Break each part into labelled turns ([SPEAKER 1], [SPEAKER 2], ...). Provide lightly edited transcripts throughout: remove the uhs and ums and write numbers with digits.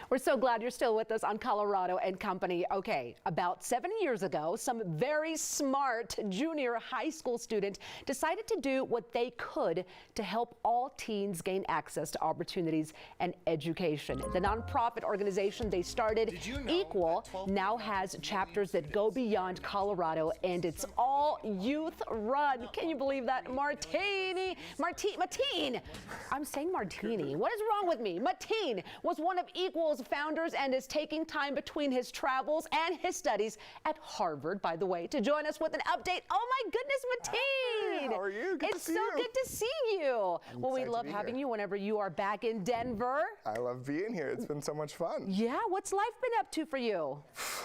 [SPEAKER 1] We're so glad you're still with us on Colorado and Company. Okay, about 7 years ago, some very smart junior high school student decided to do what they could to help all teens gain access to opportunities and education. The nonprofit organization they started, EEQUAL, now has chapters that go beyond Colorado, and it's all youth run. Can you believe that? Mateen. I'm saying Martini. What is wrong with me? Mateen was one of EEQUAL's founders and is taking time between his travels and his studies at Harvard, by the way, to join us with an update. Oh my goodness, Mateen!
[SPEAKER 2] Hi, how are you? Good
[SPEAKER 1] it's so good to see you. Well, we love having you whenever you are back in Denver.
[SPEAKER 2] I love being here. It's been so much fun.
[SPEAKER 1] Yeah, what's life been up to for you?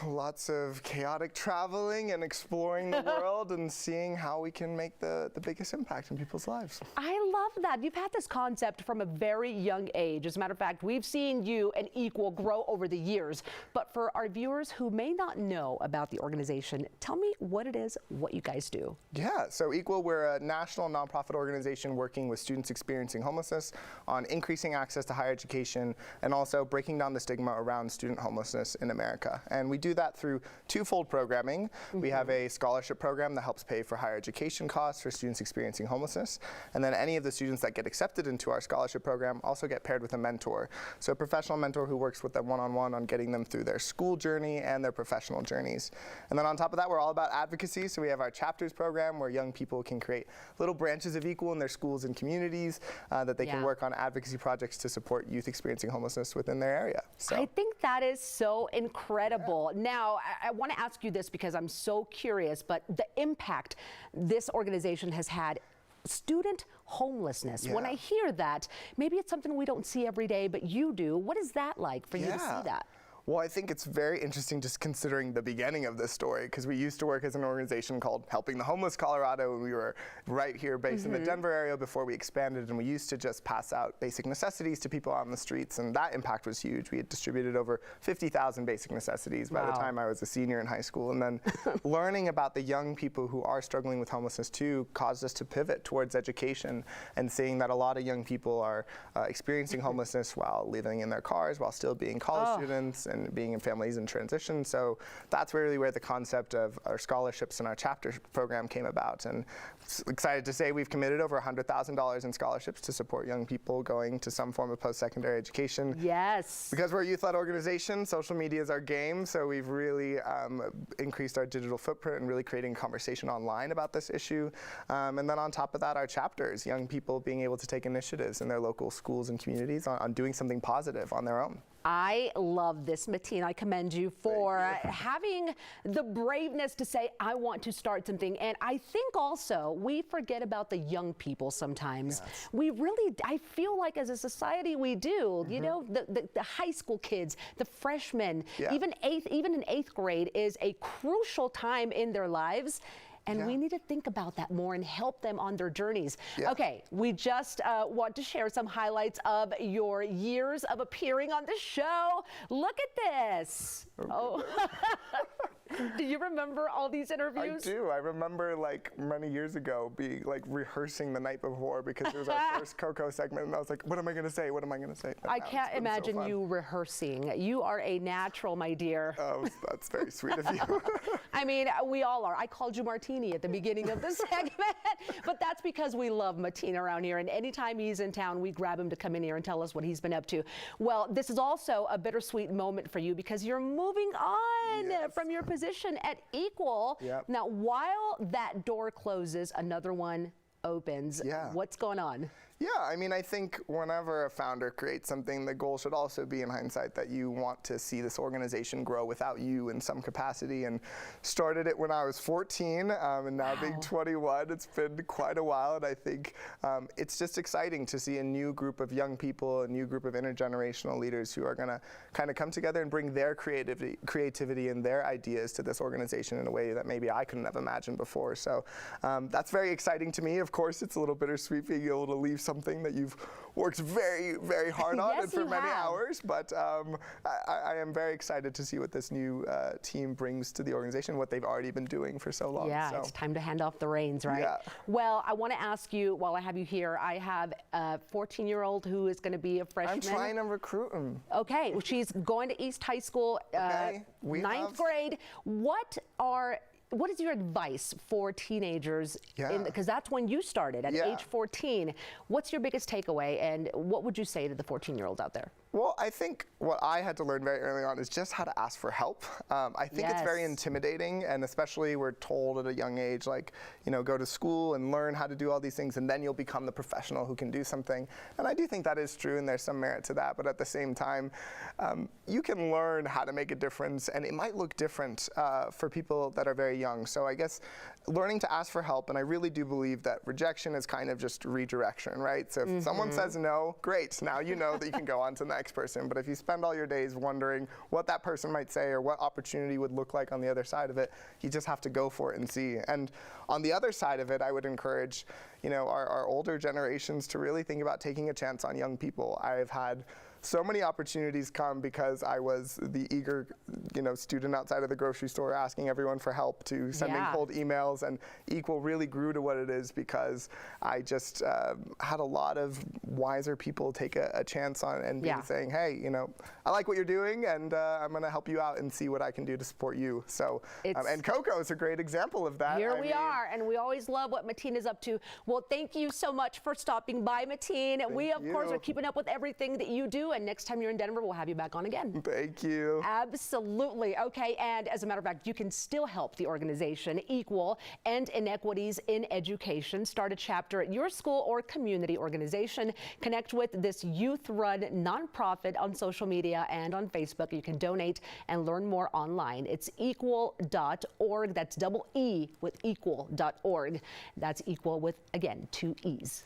[SPEAKER 2] Lots of chaotic traveling and exploring the world and seeing how we can make the biggest impact in people's lives.
[SPEAKER 1] I love that. You've had this concept from a very young age. As a matter of fact, we've seen you and EEQUAL grow over the years. But for our viewers who may not know about the organization, tell me what it is, what you guys do.
[SPEAKER 2] Yeah, so EEQUAL, we're a national nonprofit organization working with students experiencing homelessness on increasing access to higher education and also breaking down the stigma around student homelessness in America. And we do that through twofold programming. We have a scholarship program that helps pay for higher education costs for students experiencing homelessness. And then any of the students that get accepted into our scholarship program also get paired with a mentor. So a professional mentor who works with them one-on-one on getting them through their school journey and their professional journeys. And then on top of that, we're all about advocacy. So we have our chapters program where young people can create little branches of EEQUAL in their schools and communities that they can work on advocacy projects to support youth experiencing homelessness within their area. So
[SPEAKER 1] I think that is so incredible. Yeah. Now, I want to ask you this because I'm so curious, but the impact this organization has had. Student homelessness. When I hear that, maybe it's something we don't see every day, but you do. What is that like for you to see that?
[SPEAKER 2] Well, I think it's very interesting just considering the beginning of this story, because we used to work as an organization called Helping the Homeless Colorado, and we were right here based in the Denver area before we expanded, and we used to just pass out basic necessities to people out on the streets, and that impact was huge. We had distributed over 50,000 basic necessities by the time I was a senior in high school, and then learning about the young people who are struggling with homelessness too caused us to pivot towards education and seeing that a lot of young people are experiencing homelessness while living in their cars, while still being college students, and being in families in transition. So that's really where the concept of our scholarships and our chapter program came about. And excited to say we've committed over $100,000 in scholarships to support young people going to some form of post-secondary education.
[SPEAKER 1] Yes.
[SPEAKER 2] Because we're a youth-led organization, social media is our game, so we've really increased our digital footprint and really creating conversation online about this issue. And then on top of that, our chapters, young people being able to take initiatives in their local schools and communities on doing something positive on their own.
[SPEAKER 1] I love this, Mateen. I commend you for having the braveness to say, I want to start something. And I think also we forget about the young people sometimes. We really, I feel like as a society we do. You know, the high school kids, the freshmen, even in eighth grade is a crucial time in their lives. And we need to think about that more and help them on their journeys. Okay, we just want to share some highlights of your years of appearing on the show. Look at this. Oh. Do you remember all these interviews?
[SPEAKER 2] I do. I remember like many years ago being like rehearsing the night before because it was our first Coco segment, and I was like, what am I going to say? What am I going to say?
[SPEAKER 1] I can't imagine you rehearsing. You are a natural, my dear.
[SPEAKER 2] Oh, that's very sweet of you.
[SPEAKER 1] I mean, we all are. I called you Martini at the beginning of the segment, but that's because we love Mateen around here, and anytime he's in town, we grab him to come in here and tell us what he's been up to. Well, this is also a bittersweet moment for you because you're moving on from your position at EEQUAL. Now, while that door closes, another one opens. What's going on?
[SPEAKER 2] Yeah, I mean, I think whenever a founder creates something, the goal should also be in hindsight that you want to see this organization grow without you in some capacity. And started it when I was 14, and now being 21, it's been quite a while. And I think it's just exciting to see a new group of young people, a new group of intergenerational leaders who are going to kind of come together and bring their creativity and their ideas to this organization in a way that maybe I couldn't have imagined before. So that's very exciting to me. Of course, it's a little bittersweet being able to leave something that you've worked very, very hard on
[SPEAKER 1] Yes,
[SPEAKER 2] and for
[SPEAKER 1] you
[SPEAKER 2] many
[SPEAKER 1] have.
[SPEAKER 2] hours. But I am very excited to see what this new team brings to the organization, what they've already been doing for so long.
[SPEAKER 1] Yeah,
[SPEAKER 2] so.
[SPEAKER 1] it's time to hand off the reins, right?
[SPEAKER 2] Yeah.
[SPEAKER 1] Well, I want to ask you, while I have you here, I have a 14-year-old who is going to be a freshman.
[SPEAKER 2] I'm trying to recruit him.
[SPEAKER 1] Okay, well, she's going to East High School,
[SPEAKER 2] Okay, we
[SPEAKER 1] ninth
[SPEAKER 2] have-
[SPEAKER 1] grade. What is your advice for teenagers?
[SPEAKER 2] Yeah.
[SPEAKER 1] Because that's when you started at
[SPEAKER 2] Yeah.
[SPEAKER 1] age 14. What's your biggest takeaway, and what would you say to the 14-year-olds out there?
[SPEAKER 2] Well, I think what I had to learn very early on is just how to ask for help. I think it's very
[SPEAKER 1] Yes.
[SPEAKER 2] intimidating, and especially we're told at a young age, like, you know, go to school and learn how to do all these things, and then you'll become the professional who can do something. And I do think that is true, and there's some merit to that. But at the same time, you can learn how to make a difference, and it might look different for people that are very young. So I guess learning to ask for help, and I really do believe that rejection is kind of just redirection, right? So if someone says no, great. Now you know that you can go on to the next person. But if you spend all your days wondering what that person might say or what opportunity would look like on the other side of it, you just have to go for it and see. And on the other side of it, I would encourage, you know, our older generations to really think about taking a chance on young people. I've had so many opportunities come because I was the eager, you know, student outside of the grocery store asking everyone for help, to sending cold emails, and EEQUAL really grew to what it is because I just had a lot of wiser people take a chance on and saying, hey, you know, I like what you're doing, and I'm going to help you out and see what I can do to support you. So, and Coco is a great example of that.
[SPEAKER 1] Here we are, and we always love what Mateen is up to. Well, thank you so much for stopping by, Mateen. We, of course, are keeping up with everything that you do, and next time you're in Denver, we'll have you back on again.
[SPEAKER 2] Thank you.
[SPEAKER 1] Absolutely. Okay, and as a matter of fact, you can still help the organization EEQUAL End Inequities in Education. Start a chapter at your school or community organization. Connect with this youth-run nonprofit on social media and on Facebook. You can donate and learn more online. It's equal.org. That's double E with equal.org. That's EEQUAL with, again, 2 E's.